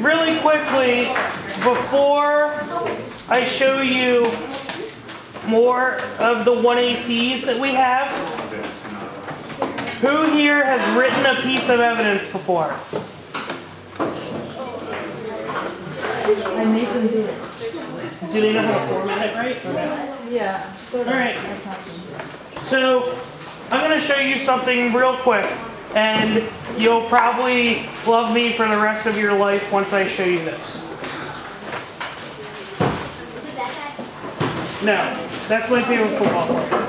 really quickly, before I show you more of the 1ACs that we have, who here has written a piece of evidence before? I made them do it. Do they know how to format it right? Yeah. Alright. So, I'm going to show you something real quick, and you'll probably love me for the rest of your life once I show you this. No, that's my favorite football player.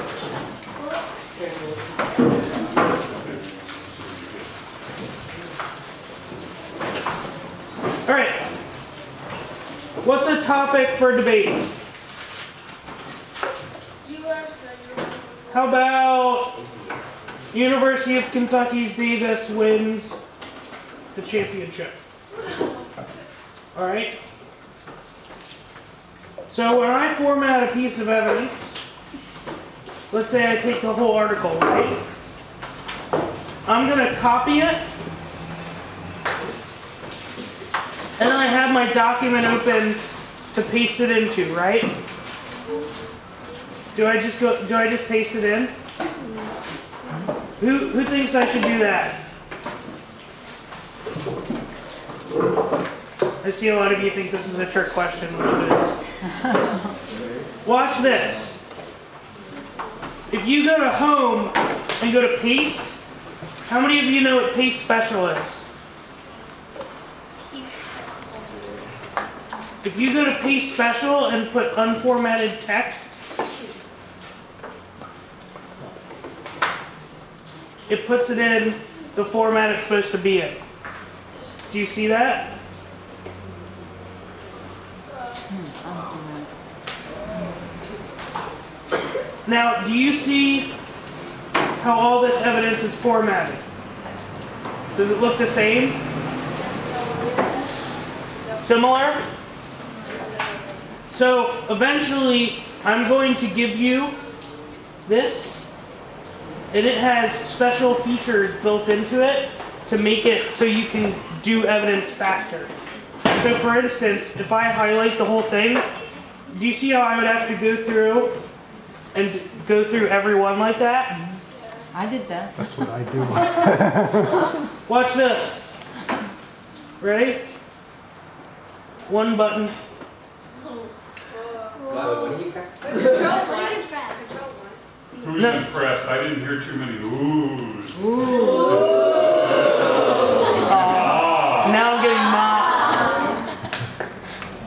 Alright. What's a topic for debate? How about University of Kentucky's Davis wins the championship? Alright? So when I format a piece of evidence, let's say I take the whole article, right? I'm going to copy it, and then I have my document open to paste it into, right? Do I just paste it in? Who thinks I should do that? I see a lot of you think this is a trick question, which it is. Watch this. If you go to home and go to paste, how many of you know what paste special is? If you go to paste special and put unformatted text, it puts it in the format it's supposed to be in. Do you see that? Now, do you see how all this evidence is formatted? Does it look the same? Similar? So, eventually, I'm going to give you this, and it has special features built into it to make it so you can do evidence faster. So, for instance, if I highlight the whole thing, do you see how I would have to go through every one like that? I did that. That's what I do. Watch this. Ready? One button. Who's impressed? I didn't hear too many oohs. Now I'm getting mocked.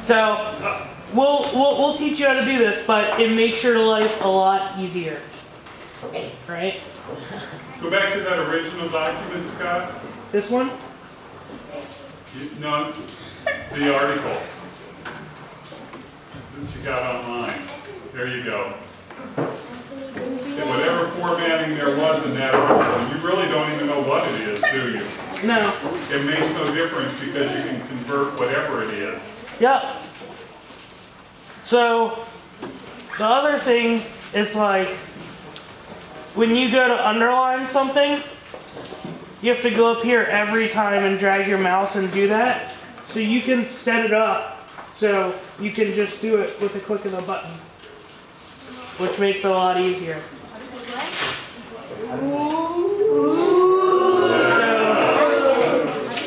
So we'll teach you how to do this, but it makes your life a lot easier. Right? Go back to that original document, Scott. This one? No, the article that you got online. There you go. So whatever formatting there was in that article, you really don't even know what it is, do you? No. It makes no difference because you can convert whatever it is. Yep. So the other thing is, like, when you go to underline something, you have to go up here every time and drag your mouse and do that. So you can set it up so you can just do it with a click of a button, which makes it a lot easier. So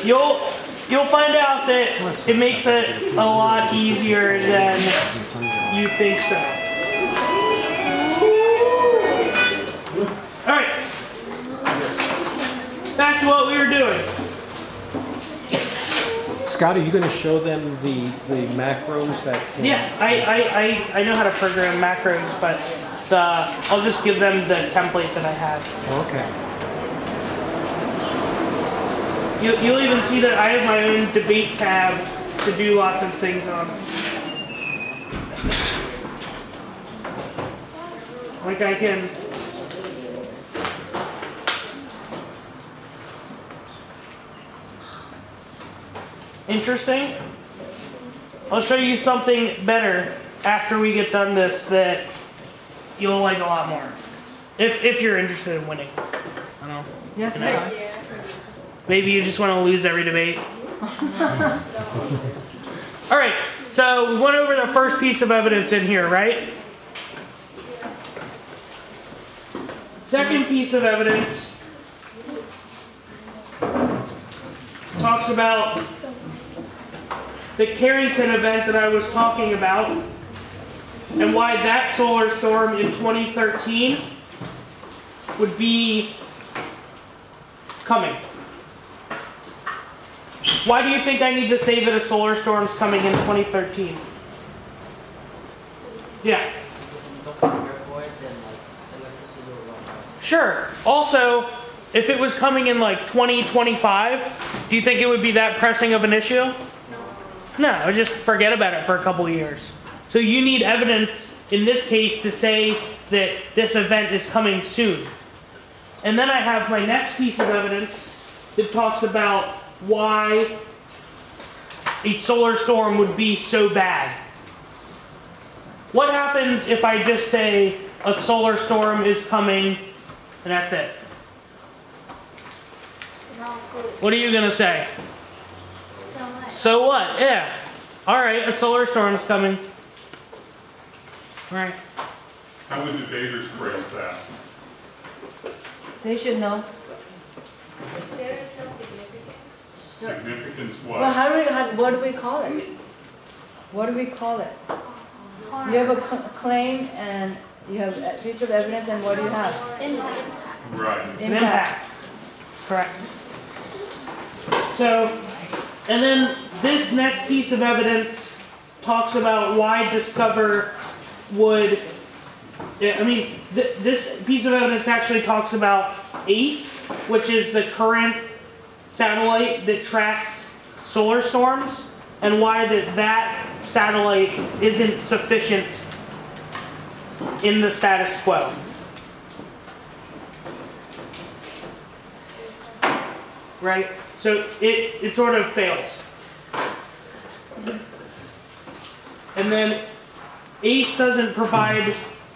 you'll find out that it makes it a lot easier than you think so. All right. Back to what we were doing. Scott, are you going to show them the macros that? Yeah, I know how to program macros, but I'll just give them the template that I have. Okay. You'll even see that I have my own debate tab to do lots of things on. Like I can. Interesting. I'll show you something better after we get done this that you'll like a lot more. If you're interested in winning. I don't know. Yes, Maybe you just want to lose every debate. All right, so we went over the first piece of evidence in here, right? Second piece of evidence talks about the Carrington event that I was talking about and why that solar storm in 2013 would be coming. Why do you think I need to say that a solar storm's coming in 2013? Yeah. Sure. Also, if it was coming in like 2025, do you think it would be that pressing of an issue? No, just forget about it for a couple of years. So you need evidence in this case to say that this event is coming soon. And then I have my next piece of evidence that talks about why a solar storm would be so bad. What happens if I just say a solar storm is coming and that's it? What are you going to say? So what? So what? Yeah. All right, a solar storm is coming. All right. How would debaters phrase that? They should know. There is no significance. Significance Well, what? what do we call it? What do we call it? You have a claim and you have a piece of evidence, and what do you have? Impact. Right. It's an impact. That's correct. So, and then this next piece of evidence talks about why Discover would, this piece of evidence actually talks about ACE, which is the current satellite that tracks solar storms, and why that satellite isn't sufficient in the status quo. Right? So it sort of fails. And then ACE doesn't provide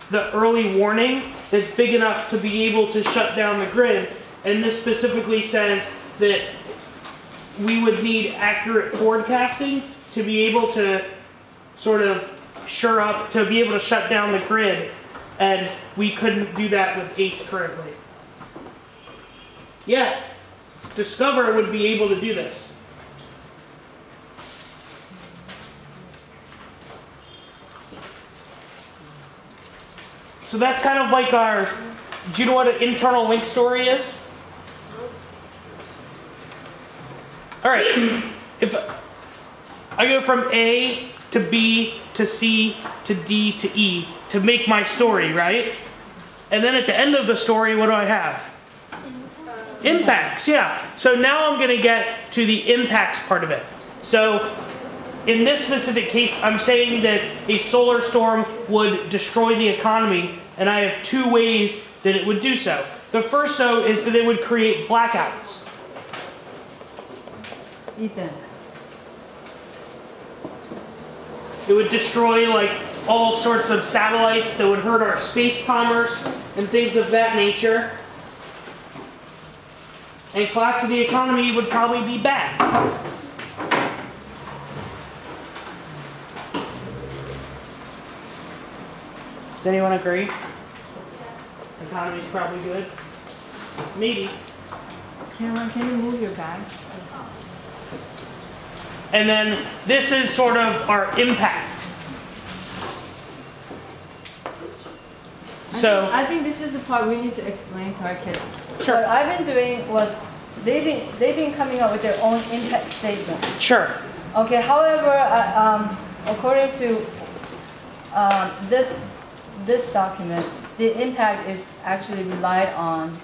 the early warning that's big enough to be able to shut down the grid. And this specifically says that we would need accurate forecasting to be able to sort of shore up, to be able to shut down the grid. And we couldn't do that with ACE currently. Yeah, Discover would be able to do this. So that's kind of like our, do you know what an internal link story is? All right, if I go from A to B to C to D to E to make my story, right? And then at the end of the story, what do I have? Impacts, yeah. So now I'm going to get to the impacts part of it. So in this specific case, I'm saying that a solar storm would destroy the economy, and I have two ways that it would do so. The first is that it would create blackouts. Ethan. It would destroy like all sorts of satellites that would hurt our space commerce and things of that nature. And collapse of the economy would probably be bad. Does anyone agree? The economy's probably good. Maybe. Cameron, can you move your bag? And then this is sort of our impact. So I think this is the part we need to explain to our kids. Sure. What I've been doing was they've been coming up with their own impact statement. sure. Okay. However, according to this document, the impact is actually relied on.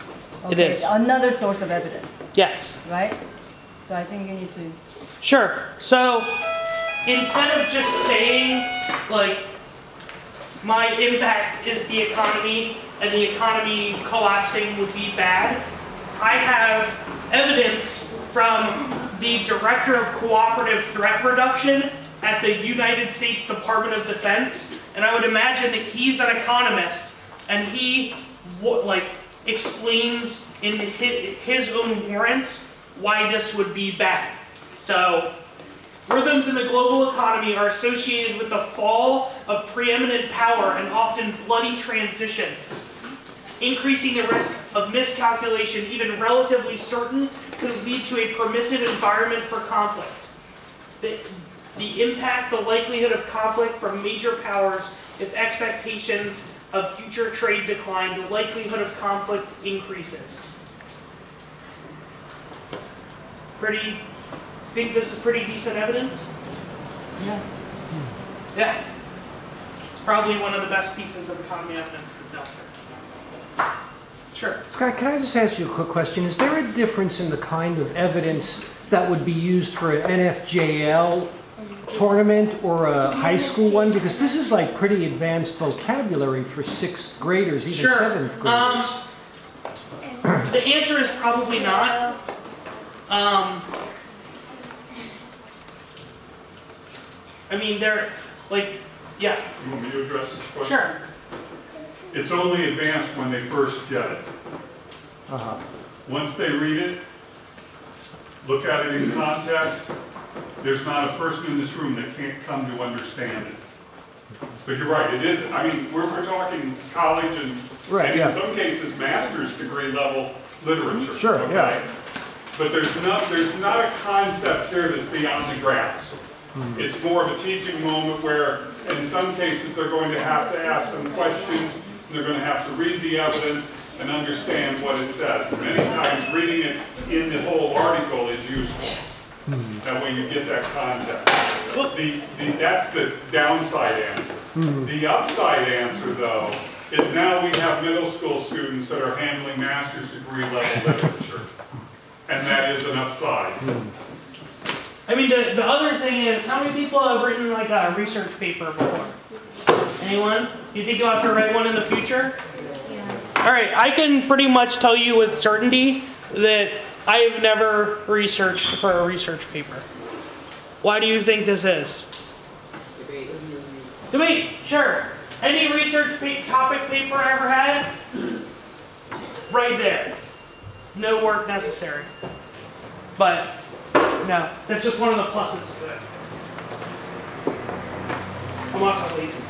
It is. Another source of evidence, Yes. right? So I think you need to. Sure. So instead of just saying like my impact is the economy and the economy collapsing would be bad, I have evidence from the Director of Cooperative Threat Reduction at the United States Department of Defense, and I would imagine that he's an economist and he explains in his own warrants why this would be bad. So So, rhythms in the global economy are associated with the fall of preeminent power and often bloody transition, increasing the risk of miscalculation, even relatively certain, could lead to a permissive environment for conflict. The impact, the likelihood of conflict from major powers if expectations of future trade decline, the likelihood of conflict increases. Think this is pretty decent evidence? Yes. Yeah. It's probably one of the best pieces of economy evidence that's out there. Sure. Scott, can I just ask you a quick question? Is there a difference in the kind of evidence that would be used for an NFJL tournament or a high school one? Because this is like pretty advanced vocabulary for 6th graders, even Sure. 7th graders. The answer is probably not. I mean, they're like, yeah. You want me to address this question? Sure. It's only advanced when they first get it. Once they read it, look at it in context, there's not a person in this room that can't come to understand it. But you're right, it is, I mean, we're talking college and, Right, and yeah. in some cases, master's degree level literature. Sure, okay? yeah. But there's not a concept here that's beyond the grasp. It's more of a teaching moment where, in some cases, they're going to have to ask some questions, and they're going to have to read the evidence and understand what it says. And many times, reading it in the whole article is useful. That way you get that context. That's the downside answer. The upside answer, though, is now we have middle school students that are handling master's degree level literature. And that is an upside. I mean, the other thing is, how many people have written like a research paper before? Anyone? Do you think you'll have to write one in the future? Yeah. All right, I can pretty much tell you with certainty that I have never researched for a research paper. Why do you think this is? Debate, sure. Any research topic paper I ever had? Right there. No work necessary. But, no, that's just one of the pluses to it. I'm also lazy.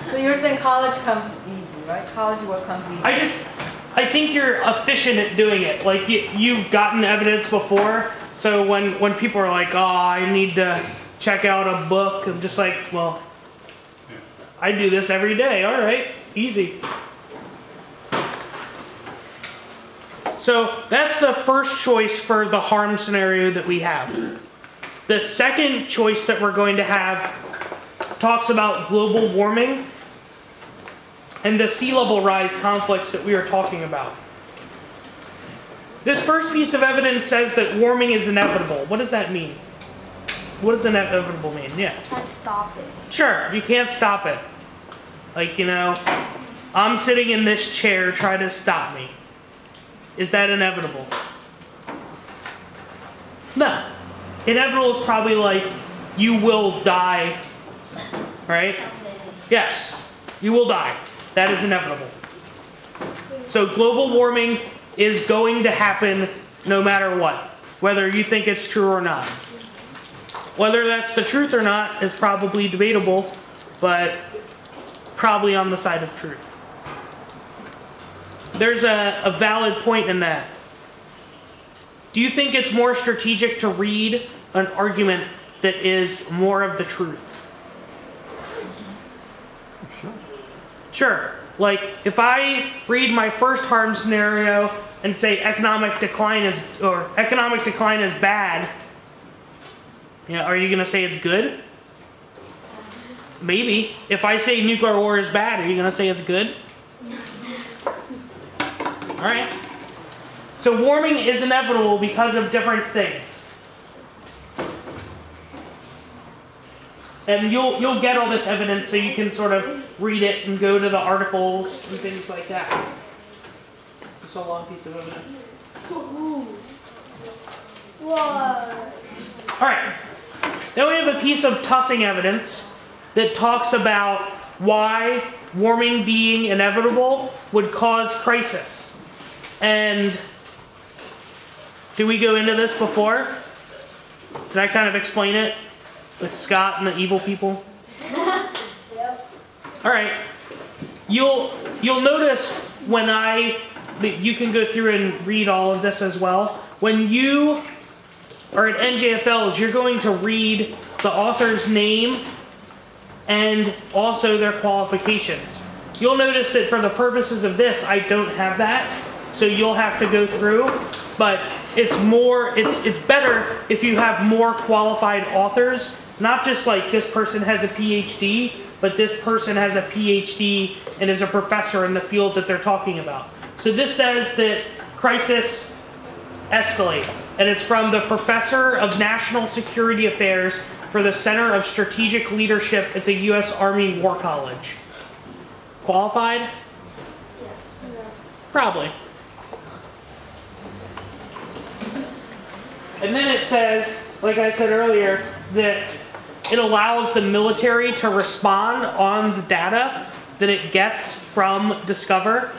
So you're saying college comes easy, right? College work comes easy. I think you're efficient at doing it. Like, you've gotten evidence before, so when people are like, oh, I need to check out a book, I'm just like, well, I do this every day. All right, easy. So that's the first choice for the harm scenario that we have. The second choice that we're going to have talks about global warming and the sea level rise conflicts that we are talking about. This first piece of evidence says that warming is inevitable. What does that mean? What does inevitable mean? Yeah. Can't stop it. Sure, you can't stop it. Like, I'm sitting in this chair, try to stop me. Is that inevitable? No. Inevitable is probably like, you will die, right? Yes, you will die. That is inevitable. So global warming is going to happen no matter what, whether you think it's true or not. Whether that's the truth or not is probably debatable, but probably on the side of truth. There's a valid point in that. Do you think it's more strategic to read an argument that is more of the truth? Sure. Like, if I read my first harm scenario and say economic decline is bad, are you going to say it's good? Maybe. If I say nuclear war is bad, are you going to say it's good? All right. So warming is inevitable because of different things. And you'll get all this evidence so you can sort of read it and go to the articles and things like that. It's a long piece of evidence. Whoa. All right. Then we have a piece of tussing evidence that talks about why warming being inevitable would cause crisis. And did we go into this before? Did I kind of explain it with Scott and the evil people? All right. You'll notice when you can go through and read all of this as well. When you are at NJFLs, you're going to read the author's name and also their qualifications. You'll notice that for the purposes of this, I don't have that, so you'll have to go through. But it's better if you have more qualified authors, not just like this person has a PhD, but this person has a PhD and is a professor in the field that they're talking about. So this says that crisis escalate, and it's from the Professor of National Security Affairs for the Center of Strategic Leadership at the U.S. Army War College. Qualified? Probably. And then it says, like I said earlier, that it allows the military to respond on the data that it gets from Discover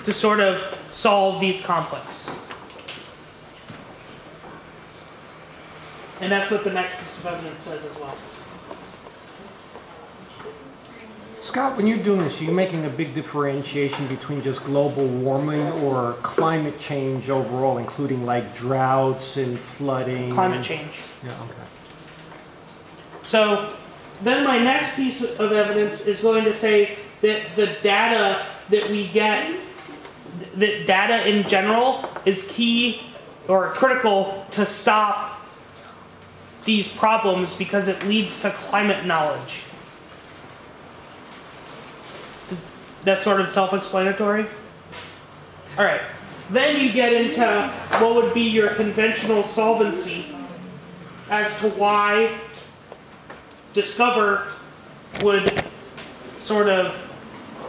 to sort of solve these conflicts. And that's what the next piece of evidence says as well. Scott, when you're doing this, are you making a big differentiation between just global warming or climate change overall, including like droughts and flooding? Climate change. Yeah, okay. So then my next piece of evidence is going to say that the data that we get, that data in general is key or critical to stop these problems because it leads to climate knowledge. Is that sort of self-explanatory? All right. Then you get into what would be your conventional solvency as to why Discover would sort of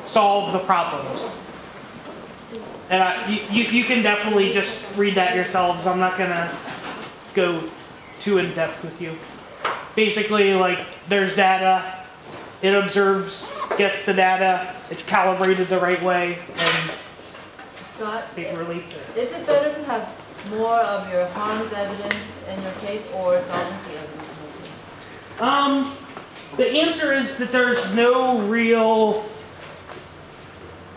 solve the problems. And you can definitely just read that yourselves. I'm not going to go too in depth with you. Basically, like, there's data, it observes, gets the data, it's calibrated the right way, and Scott, it relates it. is it better to have more of your harms evidence in your case or solvency evidence in your case? The answer is that there's no real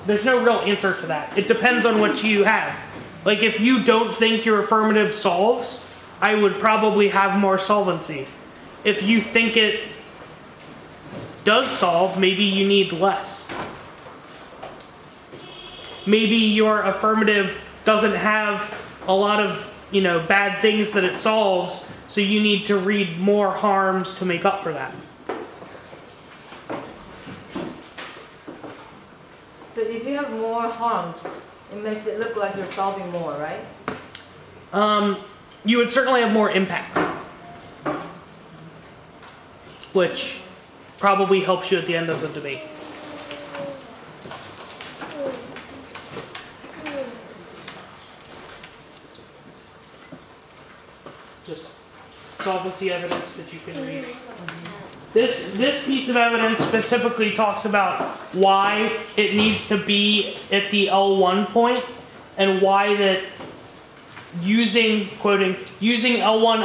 answer to that. It depends on what you have. Like, if you don't think your affirmative solves, I would probably have more solvency. If you think it does solve, maybe you need less. Maybe your affirmative doesn't have a lot of, bad things that it solves, so you need to read more harms to make up for that. So if you have more harms, it makes it look like you're solving more, right? You would certainly have more impacts, which probably helps you at the end of the debate. Just solvency evidence that you can read. This piece of evidence specifically talks about why it needs to be at the L1 point and why that using L1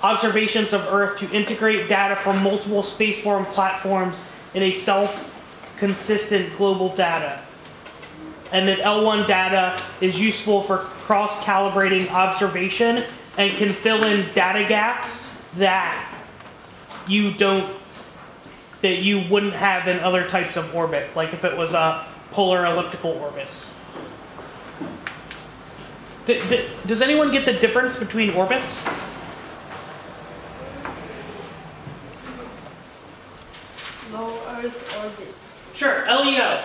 observations of Earth to integrate data from multiple spaceborne platforms in a self-consistent global data. And that L1 data is useful for cross-calibrating observation and can fill in data gaps that you wouldn't have in other types of orbit, like if it was a polar elliptical orbit. Does anyone get the difference between orbits? Low Earth orbits. Sure, LEO.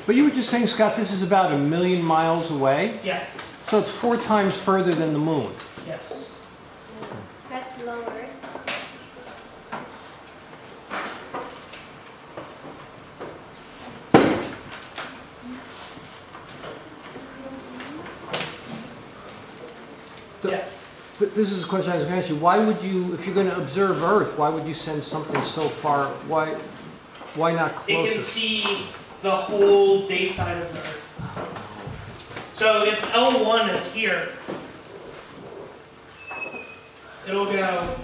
But you were just saying, Scott, this is about 1 million miles away? Yes. So it's 4 times further than the moon. Yes. That's low Earth. Yeah. But this is a question I was going to ask you. Why would you, if you're going to observe Earth, why would you send something so far? Why not closer? It can see the whole day side of the Earth. So if L1 is here, it'll go,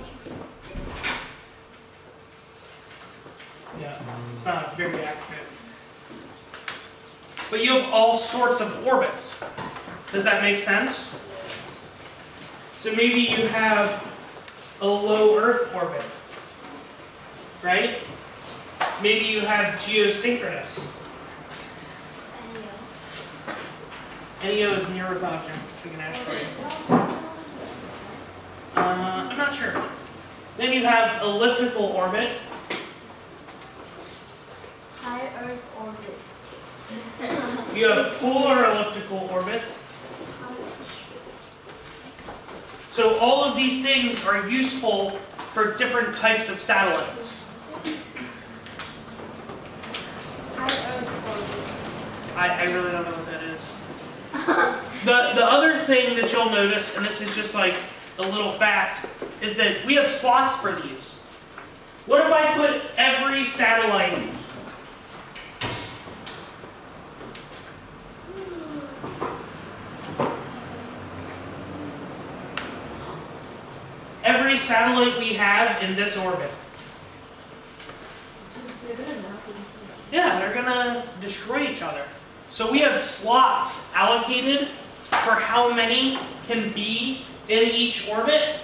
yeah, it's not very accurate. But you have all sorts of orbits. Does that make sense? So maybe you have a low Earth orbit, right? Maybe you have geosynchronous. NEO is near Earth object. It's like an asteroid. I'm not sure. Then you have elliptical orbit. High Earth orbit. You have polar elliptical orbit. So all of these things are useful for different types of satellites. High Earth orbit. I really don't know what that is. The other thing that you'll notice, and this is just like a little fact, is that we have slots for these. What if I put every satellite we have in this orbit? Yeah, they're gonna destroy each other. So we have slots allocated for how many can be in each orbit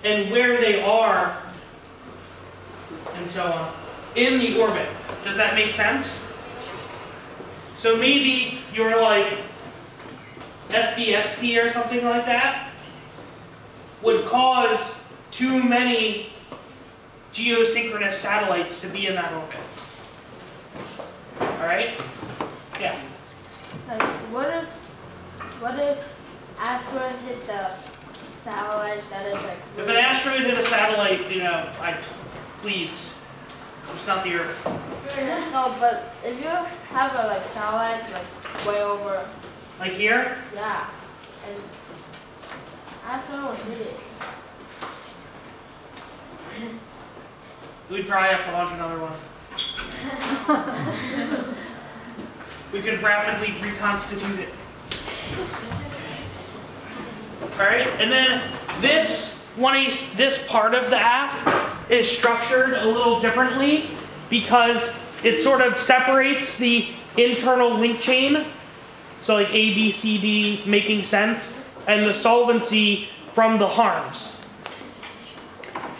and where they are and so on in the orbit. Does that make sense? So maybe you're like SBSP or something like that would cause too many geosynchronous satellites to be in that orbit. Alright? Yeah. Like, what if asteroid hit the satellite that is like... If an asteroid hit a satellite, you know, please, it's not the Earth. No, but if you have a like satellite like way over... Like here? Yeah. And asteroid will hit it. We'd probably have to launch another one. We could rapidly reconstitute it. Alright, and then this part of the AF is structured a little differently because it sort of separates the internal link chain, so like A, B, C, D making sense, and the solvency from the harms.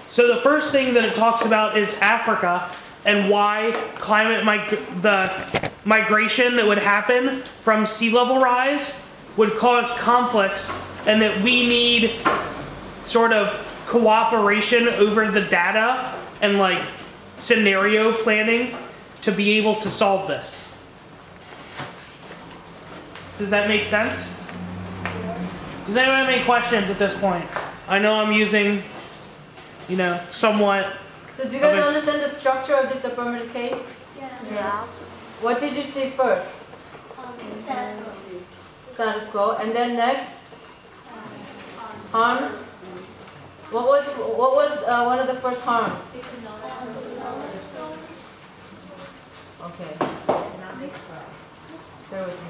So the first thing that it talks about is Africa and why the migration that would happen from sea level rise would cause conflicts, and that we need sort of cooperation over the data and like scenario planning to be able to solve this. Does that make sense? Does anyone have any questions at this point? I know I'm using, you know, somewhat. So do you guys understand the structure of this affirmative case? Yeah. What did you see first? Status quo. Status quo. And then next? Harms? What was one of the first harms? Okay. Bear with me.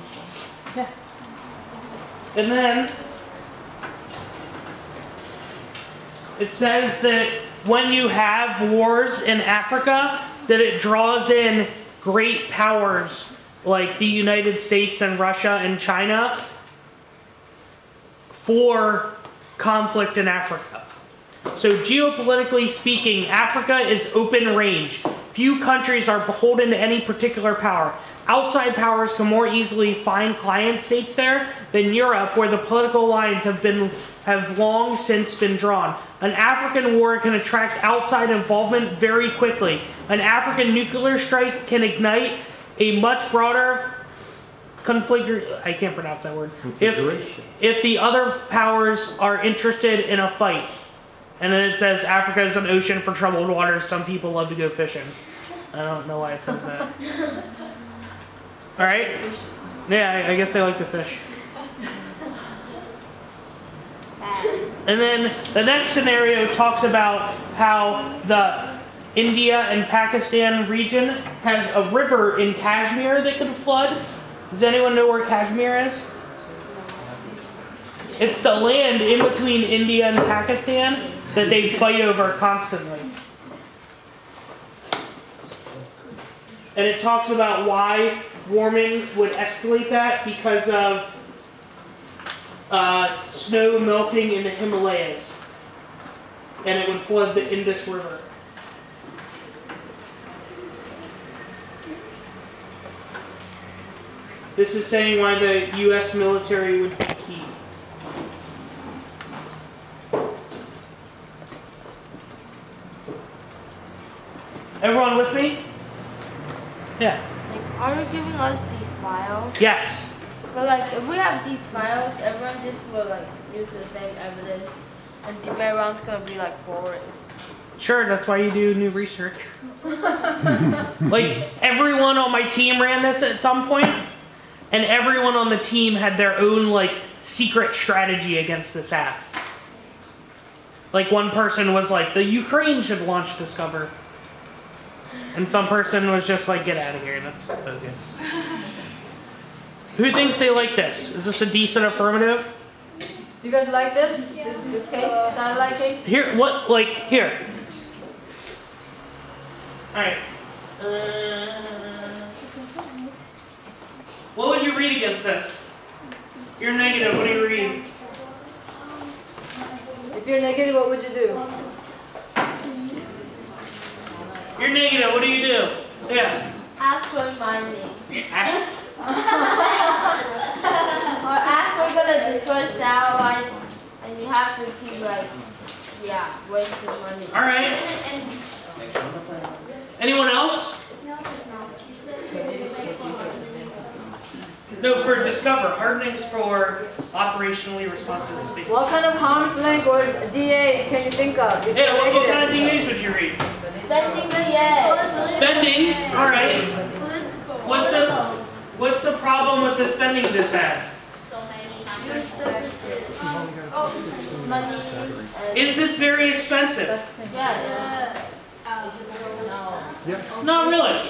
Yeah. And then it says that when you have wars in Africa, that it draws in great powers like the United States and Russia and China for conflict in Africa. So geopolitically speaking, Africa is open range. Few countries are beholden to any particular power. Outside powers can more easily find client states there than Europe, where the political lines have long since been drawn. An African war can attract outside involvement very quickly. An African nuclear strike can ignite a much broader I can't pronounce that word. If the other powers are interested in a fight. And then it says Africa is an ocean for troubled waters. Some people love to go fishing. I don't know why it says that. All right. Yeah, I guess they like to fish. And then the next scenario talks about how the India and Pakistan region has a river in Kashmir that could flood. Does anyone know where Kashmir is? It's the land in between India and Pakistan that they fight over constantly. And it talks about why warming would escalate that because of snow melting in the Himalayas. And it would flood the Indus River. This is saying why the US military would be key. Everyone with me? Yeah. Like, are you giving us these files? Yes. But like, if we have these files, everyone just will like use the same evidence, and debate round's gonna be like boring. Sure, that's why you do new research. Like, everyone on my team ran this at some point, and everyone on the team had their own, like, secret strategy against this app. Like, one person was like, the Ukraine should launch Discover. And some person was just like, get out of here, that's bogus. Who thinks they like this? Is this a decent affirmative? You guys like this? This case? Satellite case? Here, what, like, here. Alright. What would you read against this? You're negative, what do you read? If you're negative, what would you do? You're negative, what do you do? Yeah. Ask for money. Ask- Or ask we're gonna destroy satellites, and you have to keep like, yeah, wasting money. Alright. Anyone else? No, for Discover. Hardening's for operationally responsive space. What kind of arm's length or DA can you think of? If Yeah, you're what kind of negative? DAs would you read? Spending money, Spending? Alright. What's the problem with the spending this ad? Oh, money. Is this very expensive? Yes. Not really.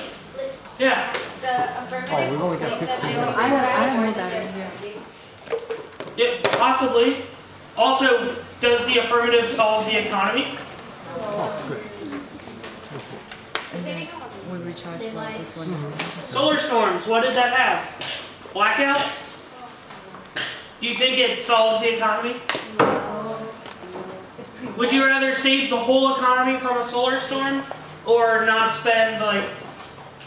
Yeah. Oh, we've only got 15 minutes. I haven't read that in here. Yeah, possibly. Also, does the affirmative solve the economy? We recharge this one. Solar storms, what did that have? Blackouts? Do you think it solves the economy? Would you rather save the whole economy from a solar storm or not spend like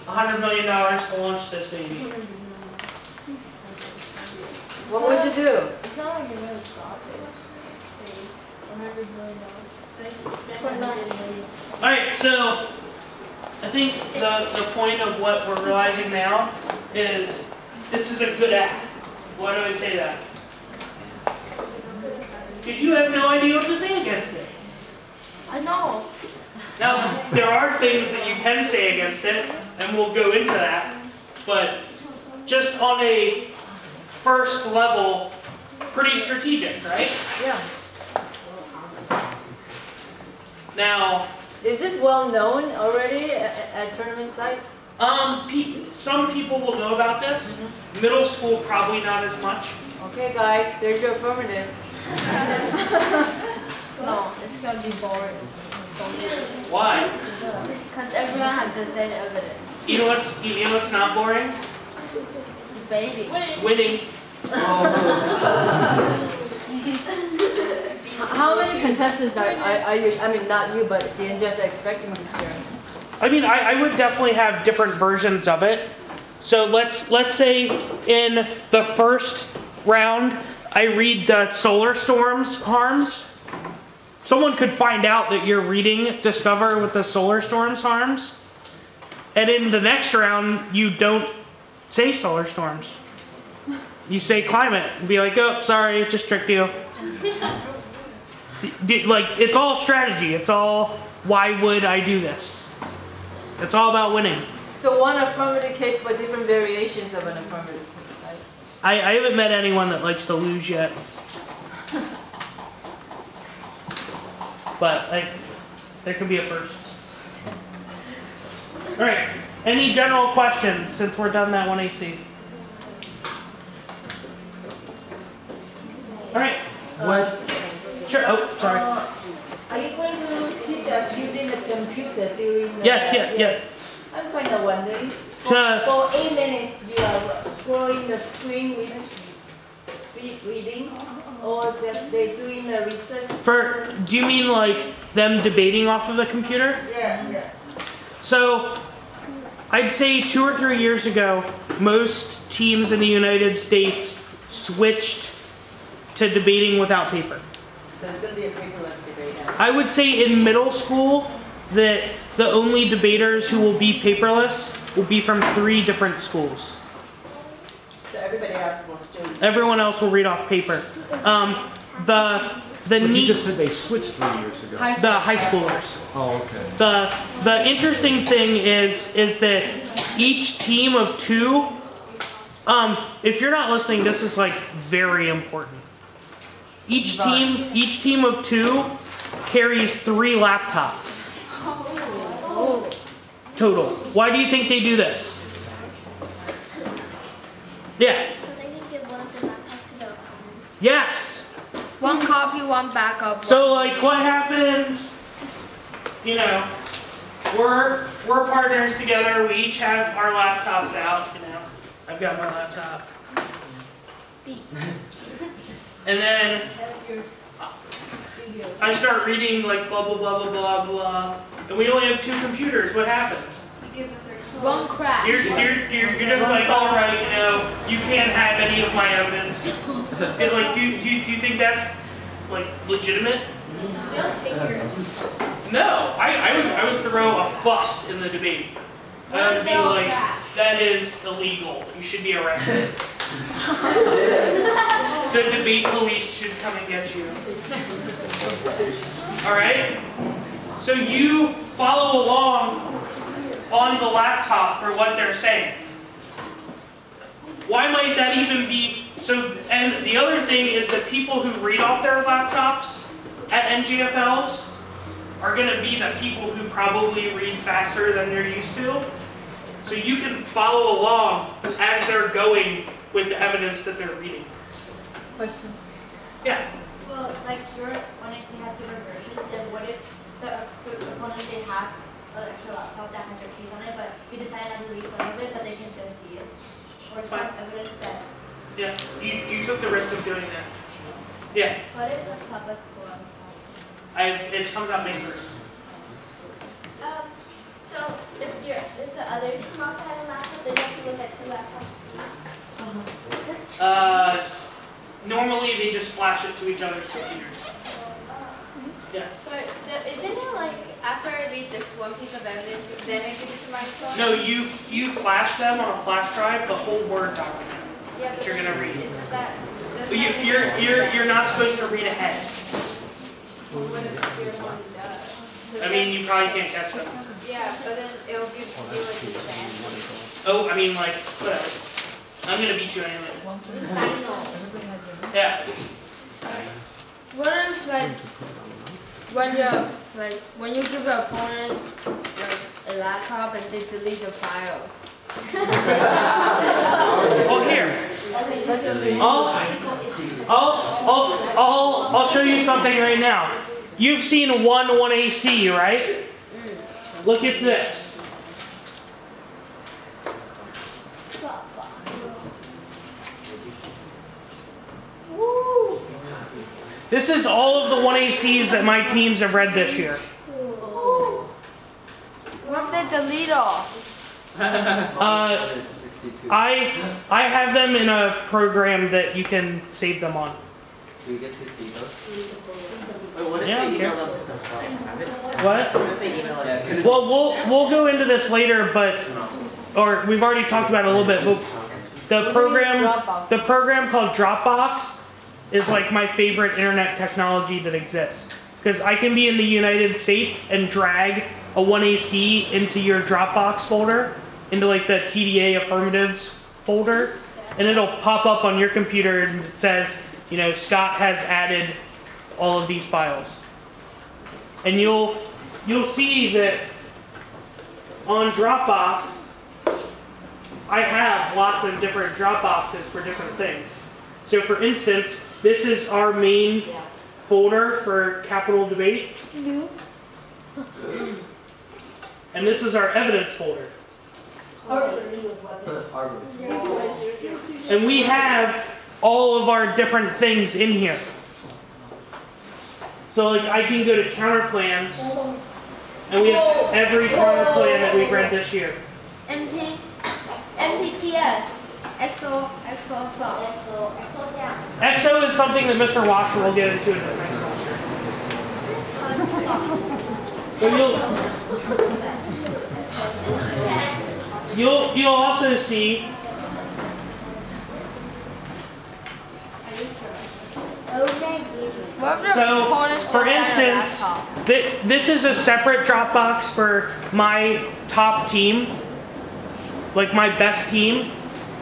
$100 million to launch this baby? What would you do? It's not like you're gonna stop it. Alright, so I think the point of what we're realizing now is this is a good app. Why do I say that? Because you have no idea what to say against it. I know. Now, there are things that you can say against it, and we'll go into that, but just on a first level, pretty strategic, right? Yeah. Now, Is this well known already at tournament sites? some people will know about this. Middle school, probably not as much. Okay, guys, there's your affirmative. No, it's gonna be boring. Why? Because everyone has the same evidence. You know what's not boring? Debating. Winning. How many contestants are you, I mean, not you, but the NGF expecting this year? I mean, I would definitely have different versions of it. So let's say in the first round, I read the solar storms harms. Someone could find out that you're reading Discover with the solar storms harms. And in the next round, you don't say solar storms. You say climate and be like, oh, sorry, just tricked you. Like, it's all strategy. It's all, why would I do this? It's all about winning. So one affirmative case, but different variations of an affirmative case, right? I haven't met anyone that likes to lose yet. But there could be a first. All right. Any general questions since we're done that 1AC? All right. Oh, sorry. Are you going to teach us using the computer during the... Yes. I'm kind of wondering. To- For 8 minutes, you are scrolling the screen with speed reading, or just they doing the research? Do you mean like them debating off of the computer? Yeah. So, I'd say 2 or 3 years ago, most teams in the United States switched to debating without paper. So it's going to be a paperless debate now. I would say in middle school that the only debaters who will be paperless will be from 3 different schools. So everybody else will still... Everyone else will read off paper. The But you neat, just said they switched 3 years ago. the high schoolers. Oh, okay. The interesting thing is that each team of 2, if you're not listening, this is like very important. Each team of 2 carries 3 laptops total. Why do you think they do this? Yeah. So they can give one of the laptops to the opponents. Yes. One copy, one backup. So like what happens, you know, we're partners together, we each have our laptops out, you know. I've got my laptop. And then I start reading like blah blah blah blah blah blah. And we only have 2 computers. What happens? One crash. You're just like, all right, you know, you can't have any of my evidence. And like, do you think that's like legitimate? They'll take your. No, I would throw a fuss in the debate. I would be like, that is illegal. You should be arrested. The debate police should come and get you. All right. So you follow along on the laptop for what they're saying. Why might that even be so? And the other thing is that people who read off their laptops at NGFLs are going to be the people who probably read faster than they're used to. So you can follow along as they're going with the evidence that they're reading. Questions? Yeah. Well, like your 1XC has different versions, and what if the opponent did have an extra laptop that has your case on it, but you decided not to release some of it, but they can still see it? Or some evidence that... Yeah, you took the risk of doing that. Yeah. What is the public forum? It comes out May 1st. So if the other team also has a laptop, they have to look at 2 laptops. Normally they just flash it to each other's computers. Yeah. But isn't it like after I read this one piece of evidence, then I give it to my phone? No, you flash them on a flash drive, the whole Word document Yeah, that you're gonna read. Isn't that? But you're not supposed to read ahead. What if your one does? I mean, you probably can't catch them. Yeah, but then it'll give you like the same. Oh, I mean, like whatever. I'm gonna beat you anyway. Yeah. What if like when you give your opponent like a laptop and they delete your files? Oh, here. I'll show you something right now. You've seen 1AC, right? Look at this. This is all of the 1ACs that my teams have read this year. What if they delete all? I have them in a program that you can save them on. Do you get to see those? What if Yeah, they email okay. them to themselves? What? What if they email it? Yeah, Well, we'll go into this later, but or we've already talked about it a little bit. But the program called Dropbox is like my favorite internet technology that exists, because I can be in the United States and drag a 1AC into your Dropbox folder, into like the TDA affirmatives folder, and it'll pop up on your computer and it says, you know, Scott has added all of these files. And you'll see that on Dropbox, I have lots of different Dropboxes for different things. So for instance, this is our main folder for capital debate. And this is our evidence folder. And we have all of our different things in here. So like I can go to counter plans, and we have every counter plan that we've read this year. MPTS. EXO down. EXO is something that Mr. Washer will get into in the next lecture. But you'll also see so, for instance, this is a separate Dropbox for my top team, like my best team,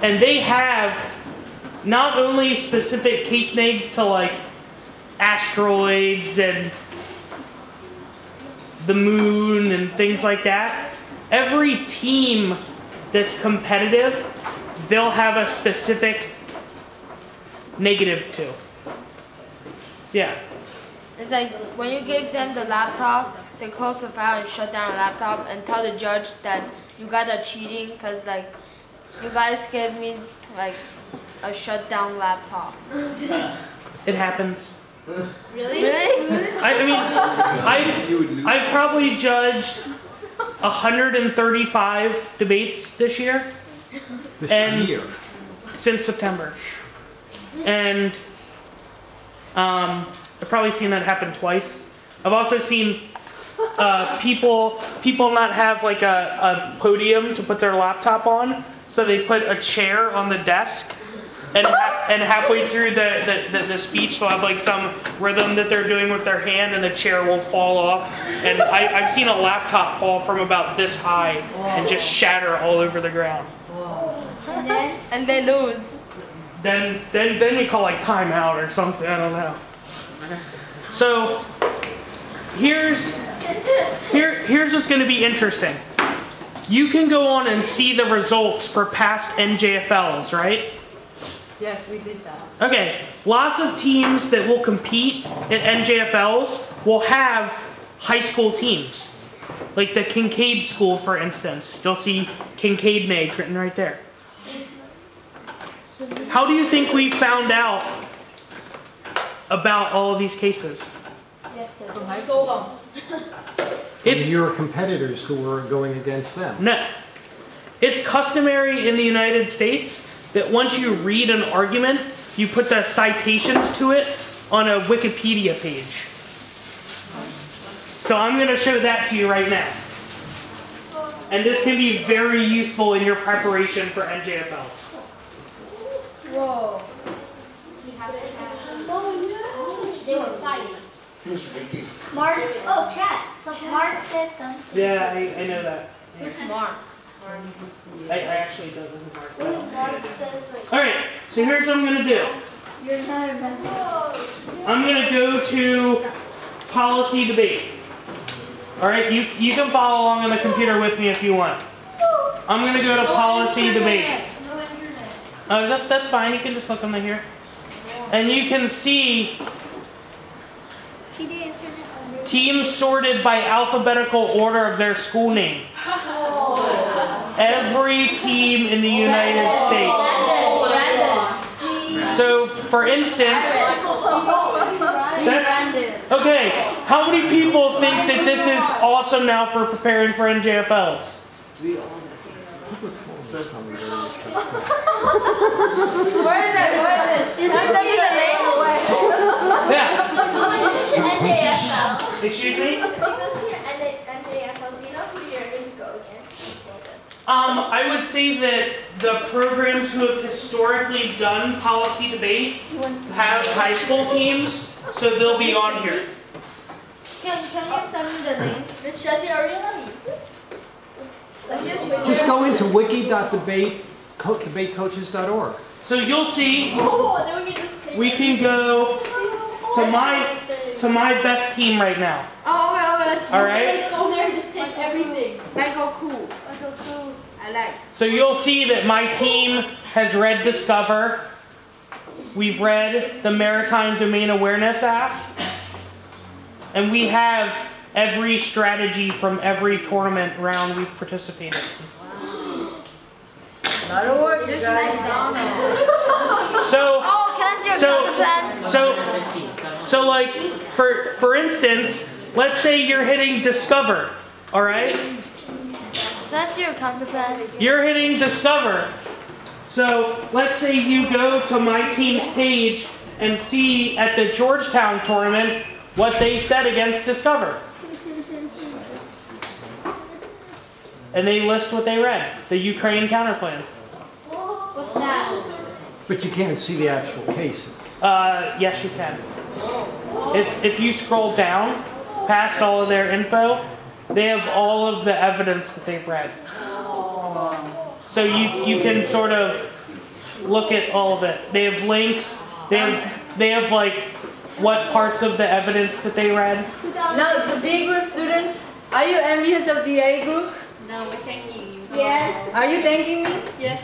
and they have not only specific case names to like asteroids and the moon and things like that. Every team that's competitive, they'll have a specific negative to. Yeah. It's like when you give them the laptop, they close the file and shut down the laptop and tell the judge that you guys are cheating because like you guys gave me like a shut down laptop. It happens. Really? I mean, I've probably judged 135 debates this year. This year. Since September. And I've probably seen that happen twice. I've also seen people not have like a podium to put their laptop on, so they put a chair on the desk, and halfway through the speech they'll have like some rhythm that they're doing with their hand, and the chair will fall off. And I've seen a laptop fall from about this high and just shatter all over the ground. And they lose. Then we call like timeout or something. I don't know. So here's what's going to be interesting. You can go on and see the results for past NJFLs, right? Yes, we did that. Okay, lots of teams that will compete at NJFLs will have high school teams. Like the Kincaid School, for instance. You'll see Kincaid Nag written right there. How do you think we found out about all of these cases? It's your competitors who were going against them. No. It's customary in the United States that once you read an argument, you put the citations to it on a Wikipedia page. So I'm going to show that to you right now. And this can be very useful in your preparation for NJFLs. Whoa. They were fighting. Mark. Oh, chat. So Mark said something. Yeah, I know that. Who's Mark? I actually don't know who Mark is. Mark says like. All right, so here's what I'm going to do. You're not remember. I'm going to go to policy debate. All right, you can follow along on the computer with me if you want. I'm going to go to policy debate. That's fine. You can just look on the here. And you can see teams sorted by alphabetical order of their school name. Every team in the United States. So, for instance, okay, how many people think that this is awesome now for preparing for NJFLs? Where is it? Send me the link. Yeah. NJFL. Excuse me? If you go to your NJFL, do you know who you're going to go against? I would say that the programs who have historically done policy debate have high school teams, so they'll be on here. Can you send me the link? Miss Jessie already knows this. Just go into wiki.debatecoaches.org. So you'll see Oh, then we can just take we can go to my best team right now. Oh, okay, let's All right? Let's go there and just take everything. Michael Cool. I like. So you'll see that my team has read Discover. We've read the Maritime Domain Awareness Act. And we have every strategy from every tournament round we've participated in. Not a word, you guys. So, Oh, can I see your plans? so like, for instance, let's say you're hitting Discover, all right? Can I see your counter plan? You're hitting Discover. So let's say you go to my team's page and see at the Georgetown tournament what they said against Discover. And they list what they read, the Ukraine counterplan. What's that? But you can't see the actual cases. Yes, you can. If you scroll down past all of their info, they have all of the evidence that they've read. So you can sort of look at all of it. They have links. They have like what parts of the evidence that they read. Now, the B group students, are you envious of the A group? No, we're thanking you. Yes. Are you thanking me? Yes.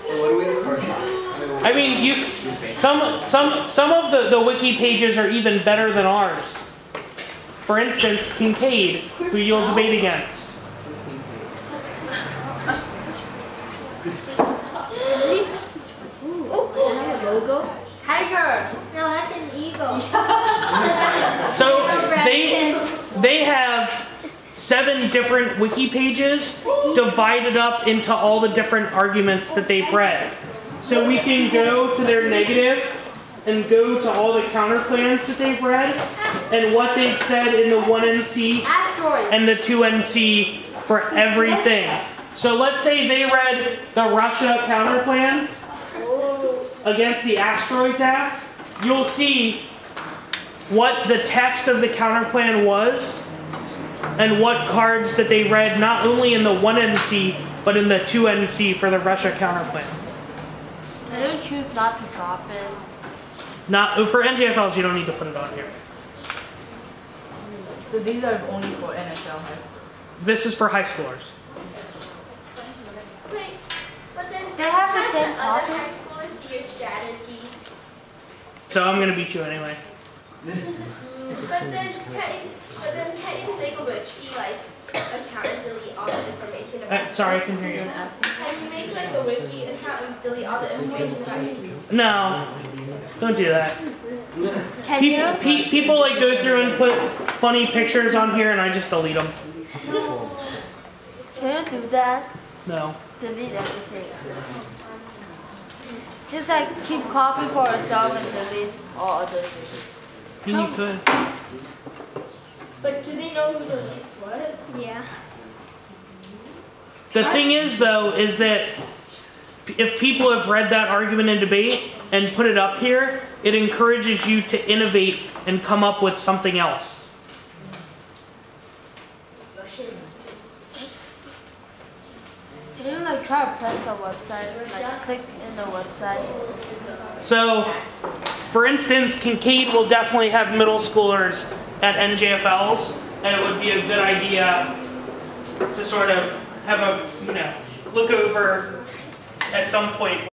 What do we do courses? I mean, some of the wiki pages are even better than ours. For instance, Kincaid, who you'll debate against. Logo? Tiger. No, that's an eagle. So they have 7 different wiki pages divided up into all the different arguments that they've read. So we can go to their negative and go to all the counterplans that they've read and what they've said in the 1NC Asteroid. and the 2NC for everything. So let's say they read the Russia counterplan against the asteroids app. You'll see what the text of the counterplan was and what cards that they read not only in the 1NC but in the 2NC for the Russia counterplan. Can you choose not to drop it? Not for NJFLs, you don't need to put it on here. So these are only for NHL high schools. This is for high schoolers. Wait, but then They have the same other high topic. schoolers see your strategy. So I'm gonna beat you anyway. But then technically they could be like account and delete all the information about Sorry, I can hear you. Can you make like a wiki account and delete all the information about you? No, don't do that. Can you? People like go through and put funny pictures on here, and I just delete them. Can you do that? No. Delete everything. Just like keep copy for yourself and delete all other things. You could. But do they know who deletes what? Yeah. The thing is, though, is that if people have read that argument in debate and put it up here, it encourages you to innovate and come up with something else. Can you like try to press the website? Like click in the website. So, for instance, Kincaid will definitely have middle schoolers at NJFLs, and it would be a good idea to sort of have a, look over at some point